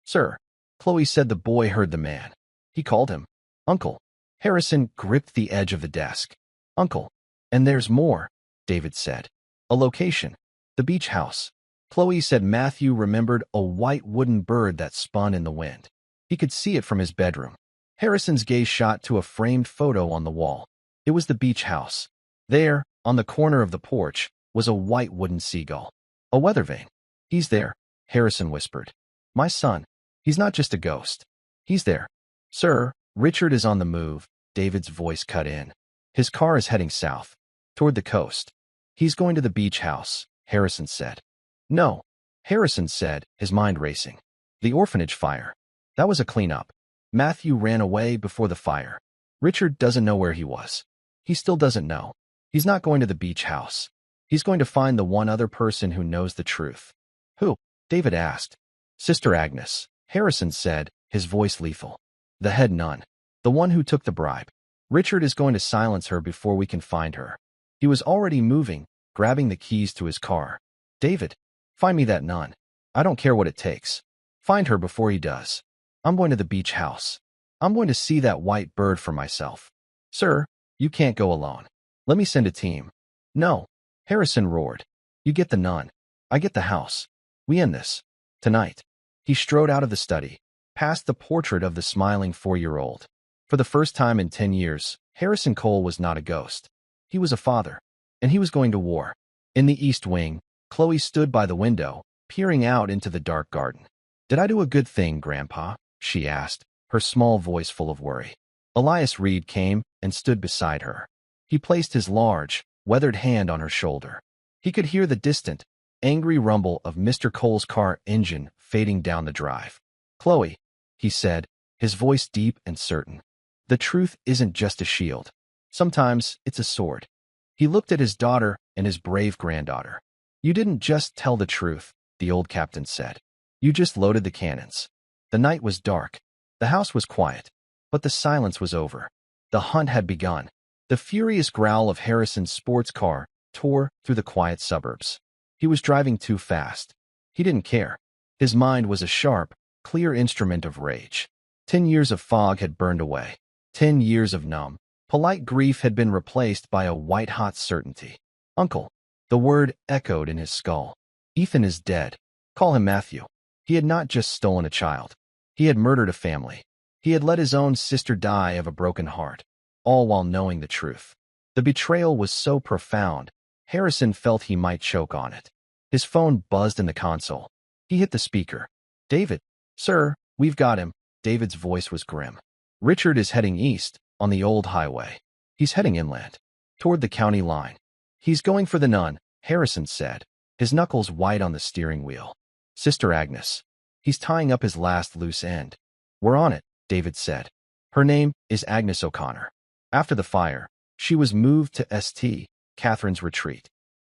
Sir. Chloe said the boy heard the man. He called him Uncle. Harrison gripped the edge of the desk. Uncle. And there's more, David said. A location. The beach house. Chloe said Matthew remembered a white wooden bird that spun in the wind. He could see it from his bedroom. Harrison's gaze shot to a framed photo on the wall. It was the beach house. There, on the corner of the porch, was a white wooden seagull. A weather vane. He's there, Harrison whispered. My son. He's not just a ghost. He's there. Sir, Richard is on the move, David's voice cut in. His car is heading south, toward the coast. He's going to the beach house, Harrison said. No, Harrison said, his mind racing. The orphanage fire. That was a cleanup. Matthew ran away before the fire. Richard doesn't know where he was. He still doesn't know. He's not going to the beach house. He's going to find the one other person who knows the truth. Who? David asked. Sister Agnes, Harrison said, his voice lethal. The head nun. The one who took the bribe. Richard is going to silence her before we can find her. He was already moving, grabbing the keys to his car. David, find me that nun. I don't care what it takes. Find her before he does. I'm going to the beach house. I'm going to see that white bird for myself. Sir, you can't go alone. Let me send a team. No, Harrison roared. You get the nun. I get the house. We end this. Tonight. He strode out of the study, past the portrait of the smiling 4-year-old. For the first time in 10 years, Harrison Cole was not a ghost. He was a father, and he was going to war. In the East Wing, Chloe stood by the window, peering out into the dark garden. Did I do a good thing, Grandpa? She asked, her small voice full of worry. Elias Reed came and stood beside her. He placed his large, weathered hand on her shoulder. He could hear the distant, angry rumble of Mr. Cole's car engine fading down the drive. Chloe, he said, his voice deep and certain. The truth isn't just a shield. Sometimes it's a sword. He looked at his daughter and his brave granddaughter. You didn't just tell the truth, the old captain said. You just loaded the cannons. The night was dark. The house was quiet. But the silence was over. The hunt had begun. The furious growl of Harrison's sports car tore through the quiet suburbs. He was driving too fast. He didn't care. His mind was a sharp, clear instrument of rage. 10 years of fog had burned away. 10 years of numb, polite grief had been replaced by a white-hot certainty. Uncle. The word echoed in his skull. Ethan is dead. Call him Matthew. He had not just stolen a child. He had murdered a family. He had let his own sister die of a broken heart, all while knowing the truth. The betrayal was so profound, Harrison felt he might choke on it. His phone buzzed in the console. He hit the speaker. David. Sir, we've got him. David's voice was grim. Richard is heading east, on the old highway. He's heading inland, toward the county line. He's going for the nun, Harrison said, his knuckles white on the steering wheel. Sister Agnes. He's tying up his last loose end. We're on it, David said. Her name is Agnes O'Connor. After the fire, she was moved to St. Catherine's Retreat,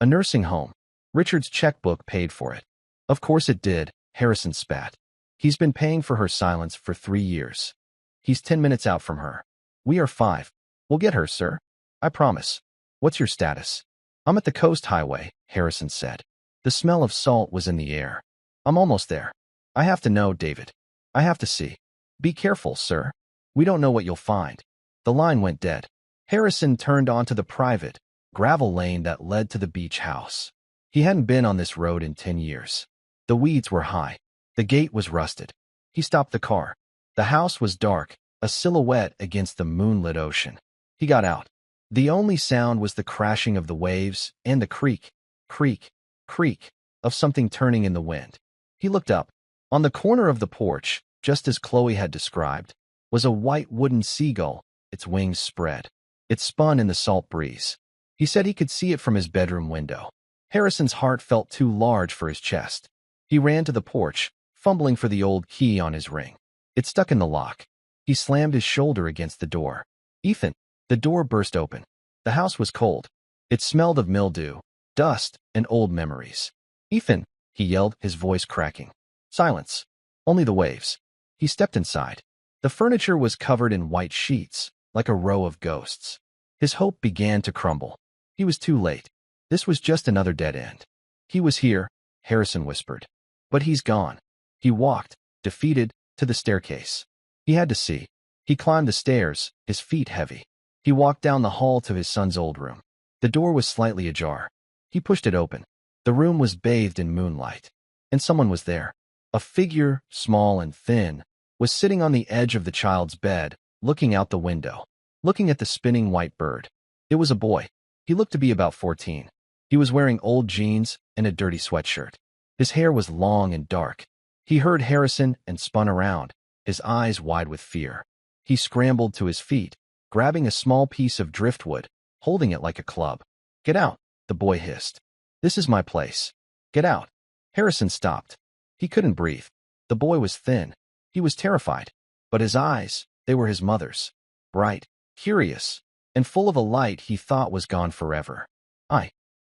a nursing home. Richard's checkbook paid for it. Of course it did, Harrison spat. He's been paying for her silence for 3 years. He's 10 minutes out from her. We are 5. We'll get her, sir. I promise. What's your status? I'm at the coast highway, Harrison said. The smell of salt was in the air. I'm almost there. I have to know, David. I have to see. Be careful, sir. We don't know what you'll find. The line went dead. Harrison turned onto the private, gravel lane that led to the beach house. He hadn't been on this road in 10 years. The weeds were high. The gate was rusted. He stopped the car. The house was dark, a silhouette against the moonlit ocean. He got out. The only sound was the crashing of the waves and the creak, creak, creak of something turning in the wind. He looked up. On the corner of the porch, just as Chloe had described, was a white wooden seagull, its wings spread. It spun in the salt breeze. He said he could see it from his bedroom window. Harrison's heart felt too large for his chest. He ran to the porch, fumbling for the old key on his ring. It stuck in the lock. He slammed his shoulder against the door. Ethan! The door burst open. The house was cold. It smelled of mildew, dust, and old memories. Ethan! He yelled, his voice cracking. Silence. Only the waves. He stepped inside. The furniture was covered in white sheets, like a row of ghosts. His hope began to crumble. He was too late. This was just another dead end. He was here, Harrison whispered. But he's gone. He walked, defeated, to the staircase. He had to see. He climbed the stairs, his feet heavy. He walked down the hall to his son's old room. The door was slightly ajar. He pushed it open. The room was bathed in moonlight. And someone was there. A figure, small and thin, was sitting on the edge of the child's bed, looking out the window, looking at the spinning white bird. It was a boy. He looked to be about 14. He was wearing old jeans and a dirty sweatshirt. His hair was long and dark. He heard Harrison and spun around, his eyes wide with fear. He scrambled to his feet, grabbing a small piece of driftwood, holding it like a club. Get out, the boy hissed. This is my place. Get out. Harrison stopped. He couldn't breathe. The boy was thin. He was terrified. But his eyes, they were his mother's. Bright, curious, and full of a light he thought was gone forever.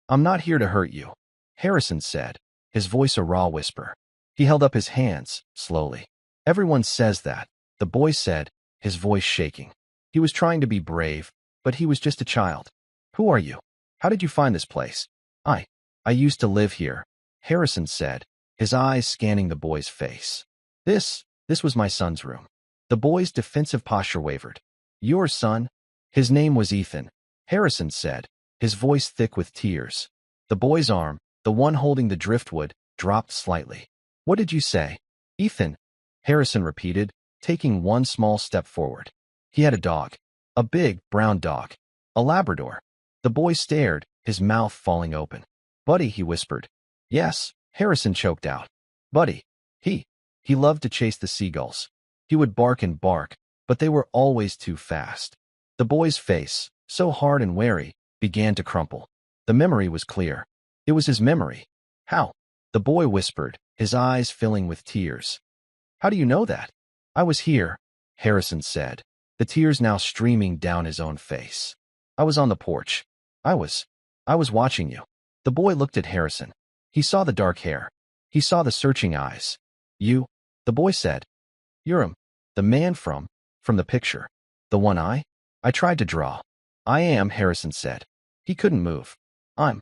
I'm not here to hurt you, Harrison said, his voice a raw whisper. He held up his hands, slowly. Everyone says that, the boy said, his voice shaking. He was trying to be brave, but he was just a child. Who are you? How did you find this place? I used to live here, Harrison said, his eyes scanning the boy's face. This was my son's room. The boy's defensive posture wavered. Your son? His name was Ethan, Harrison said, his voice thick with tears. The boy's arm, the one holding the driftwood, dropped slightly. What did you say? Ethan, Harrison repeated, taking one small step forward. He had a dog. A big, brown dog. A Labrador. The boy stared, his mouth falling open. Buddy, he whispered. Yes, Harrison choked out. Buddy. He loved to chase the seagulls. He would bark and bark, but they were always too fast. The boy's face, so hard and wary, began to crumple. The memory was clear. It was his memory. How? The boy whispered, his eyes filling with tears. How do you know that? I was here, Harrison said, the tears now streaming down his own face. I was on the porch. I was watching you. The boy looked at Harrison. He saw the dark hair. He saw the searching eyes. You, the boy said. You're him, the man from the picture. The one I tried to draw. I am, Harrison said. He couldn't move. I'm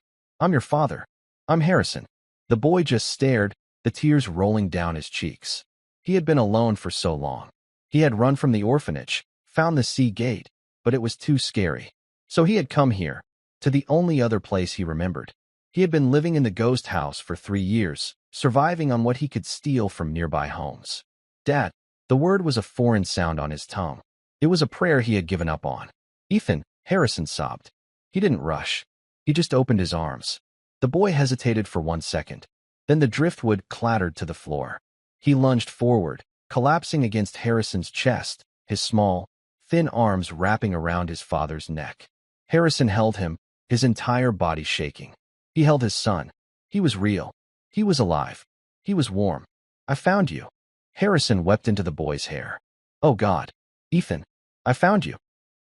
your father. I'm Harrison. The boy just stared, the tears rolling down his cheeks. He had been alone for so long. He had run from the orphanage, found the sea gate, but it was too scary. So he had come here, to the only other place he remembered. He had been living in the ghost house for 3 years, surviving on what he could steal from nearby homes. Dad, the word was a foreign sound on his tongue. It was a prayer he had given up on. Ethan, Harrison sobbed. He didn't rush. He just opened his arms. The boy hesitated for 1 second. Then the driftwood clattered to the floor. He lunged forward, collapsing against Harrison's chest, his small, thin arms wrapping around his father's neck. Harrison held him, his entire body shaking. He held his son. He was real. He was alive. He was warm. I found you. Harrison wept into the boy's hair. Oh God. Ethan, I found you.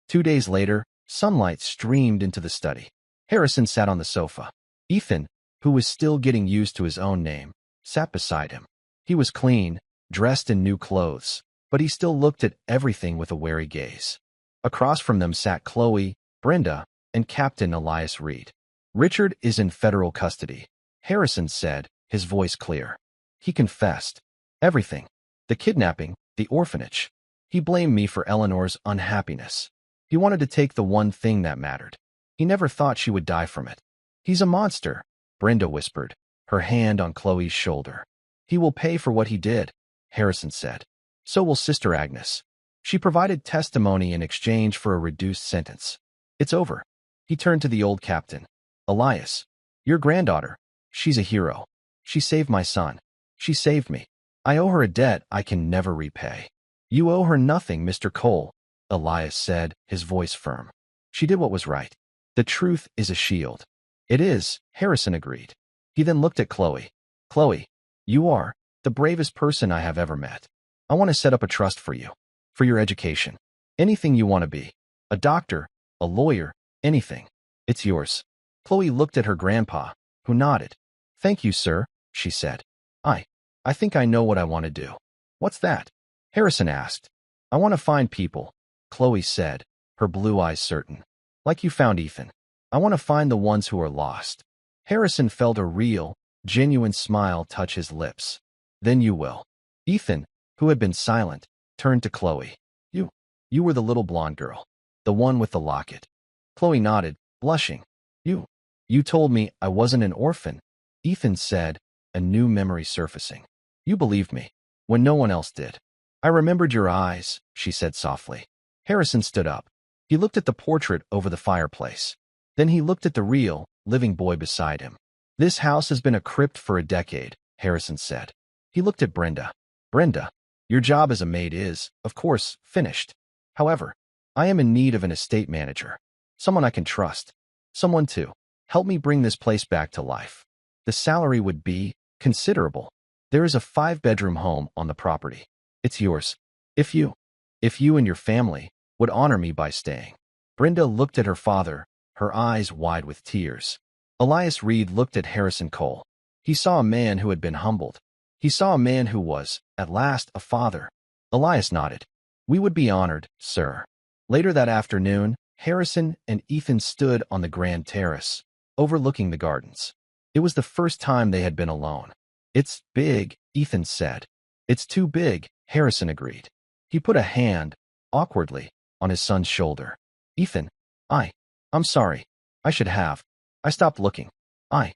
2 days later, sunlight streamed into the study. Harrison sat on the sofa. Ethan, who was still getting used to his own name, sat beside him. He was clean, dressed in new clothes, but he still looked at everything with a wary gaze. Across from them sat Chloe, Brenda, and Captain Elias Reed. Richard is in federal custody, Harrison said, his voice clear. He confessed. Everything. The kidnapping, the orphanage. He blamed me for Eleanor's unhappiness. He wanted to take the one thing that mattered. He never thought she would die from it. He's a monster, Brenda whispered, her hand on Chloe's shoulder. He will pay for what he did, Harrison said. So will Sister Agnes. She provided testimony in exchange for a reduced sentence. It's over. He turned to the old captain. Elias, your granddaughter. She's a hero. She saved my son. She saved me. I owe her a debt I can never repay. You owe her nothing, Mr. Cole, Elias said, his voice firm. She did what was right. The truth is a shield. It is, Harrison agreed. He then looked at Chloe. Chloe, you are the bravest person I have ever met. I want to set up a trust for you, for your education. Anything you want to be. A doctor, a lawyer, anything. It's yours. Chloe looked at her grandpa, who nodded. Thank you, sir, she said. I think I know what I want to do. What's that? Harrison asked. I want to find people, Chloe said, her blue eyes certain. Like you found Ethan. I want to find the ones who are lost. Harrison felt a real, genuine smile touch his lips. Then you will. Ethan, who had been silent, turned to Chloe. You were the little blonde girl. The one with the locket. Chloe nodded, blushing. You told me I wasn't an orphan, Ethan said, a new memory surfacing. You believed me, when no one else did. I remembered your eyes, she said softly. Harrison stood up. He looked at the portrait over the fireplace. Then he looked at the real, living boy beside him. This house has been a crypt for a decade, Harrison said. He looked at Brenda. Brenda, your job as a maid is, of course, finished. However, I am in need of an estate manager. Someone I can trust. Someone to help me bring this place back to life. The salary would be considerable. There is a 5-bedroom home on the property. It's yours. If you and your family would honor me by staying. Brenda looked at her father, her eyes wide with tears. Elias Reed looked at Harrison Cole. He saw a man who had been humbled. He saw a man who was, at last, a father. Elias nodded. We would be honored, sir. Later that afternoon, Harrison and Ethan stood on the grand terrace, overlooking the gardens. It was the first time they had been alone. It's big, Ethan said. It's too big, Harrison agreed. He put a hand, awkwardly, on his son's shoulder. Ethan, I'm sorry. I should have. I stopped looking. I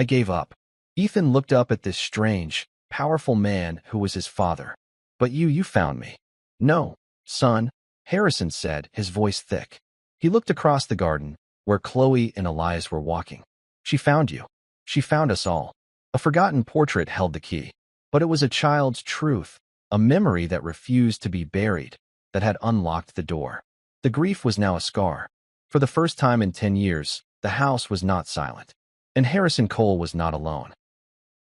gave up. Ethan looked up at this strange, powerful man who was his father. But you found me. No, son, Harrison said, his voice thick. He looked across the garden, where Chloe and Elias were walking. She found you. She found us all. A forgotten portrait held the key. But it was a child's truth, a memory that refused to be buried, that had unlocked the door. The grief was now a scar. For the first time in 10 years, the house was not silent. And Harrison Cole was not alone.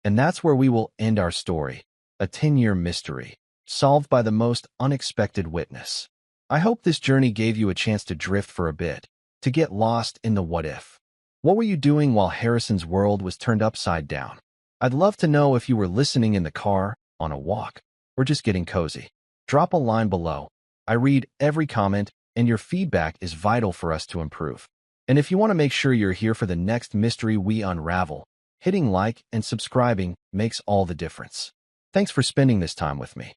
And that's where we will end our story, a 10-year mystery, solved by the most unexpected witness. I hope this journey gave you a chance to drift for a bit, to get lost in the what-if. What were you doing while Harrison's world was turned upside down? I'd love to know if you were listening in the car, on a walk, or just getting cozy. Drop a line below. I read every comment, and your feedback is vital for us to improve. And if you want to make sure you're here for the next mystery we unravel, hitting like and subscribing makes all the difference. Thanks for spending this time with me.